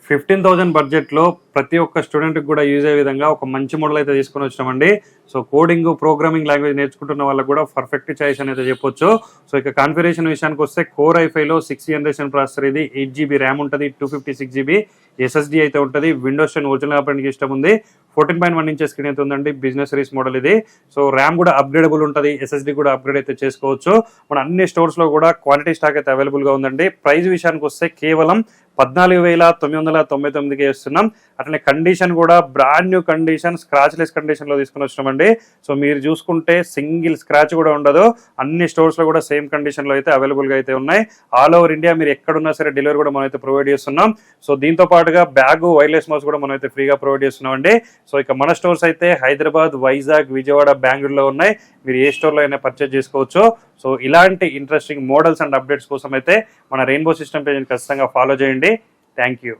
15,000 బడ్జెట్లో ప్రతి ఒక్క స్టూడెంట్కి కూడా యూజ్ అయ్యే విధంగా ఒక మంచి మోడల్ అయితే తీసుకొని వచ్చినామండి. సో కోడింగ్, ప్రోగ్రామింగ్ లాంగ్వేజ్ నేర్చుకుంటున్న వాళ్ళకి కూడా పర్ఫెక్ట్ చాయిస్ అనేది చెప్పొచ్చు. సో ఇక కాన్ఫిగరేషన్ విషయానికి వస్తే కోర్ i5లో 6th జనరేషన్ ప్రాసెసర్, ఇది 8GB ర్యామ్ ఉంటుంది, 256GB SSD అయితే ఉంటుంది. విండోస్ 10 ఒరిజినల్ ఆపరేటింగ్ సిస్టమ్ ఉంది, 14.1 ఇంచెస్ స్క్రీన్ అయితే ఉందండి. బిజినెస్ సిరీస్ మోడల్ ఇది. సో ర్యామ్ కూడా అప్గ్రేడబుల్ ఉంటుంది, SSD కూడా అప్గ్రేడ్ అయితే చేసుకోవచ్చు. మన అన్ని స్టోర్స్లో కూడా క్వాలిటీ స్టాక్ అయితే అవైలబుల్గా ఉందండి. ప్రైస్ విషయానికి వస్తే కేవలం 14,999కి ఇస్తున్నాం. అట్లనే కండిషన్ కూడా బ్రాండ్ న్యూ కండిషన్, స్క్రాచ్లెస్ కండిషన్లో తీసుకుని వచ్చినామండి. సో మీరు చూసుకుంటే సింగిల్ స్క్రాచ్ కూడా ఉండదు. అన్ని స్టోర్స్లో కూడా సేమ్ కండిషన్లో అయితే అవైలబుల్గా అయితే ఉన్నాయి. ఆల్ ఓవర్ ఇండియా మీరు ఎక్కడున్నా సరే డెలివరీ కూడా మనం అయితే ప్రొవైడ్ చేస్తున్నాం. సో దీంతో పాటుగా బ్యాగ్, వైర్లెస్ మౌస్ కూడా మనం అయితే ఫ్రీగా ప్రొవైడ్ చేస్తున్నామండి. సో ఇక మన స్టోర్స్ అయితే హైదరాబాద్, వైజాగ్, విజయవాడ, బెంగళూరులో ఉన్నాయి. మీరు ఏ స్టోర్లో అయినా పర్చేజ్ చేసుకోవచ్చు. సో ఇలాంటి ఇంట్రెస్టింగ్ మోడల్స్ అండ్ అప్డేట్స్ కోసం అయితే మన రెయిన్బో సిస్టమ్ పేజ్ని ఖచ్చితంగా ఫాలో చేయండి. Thank you.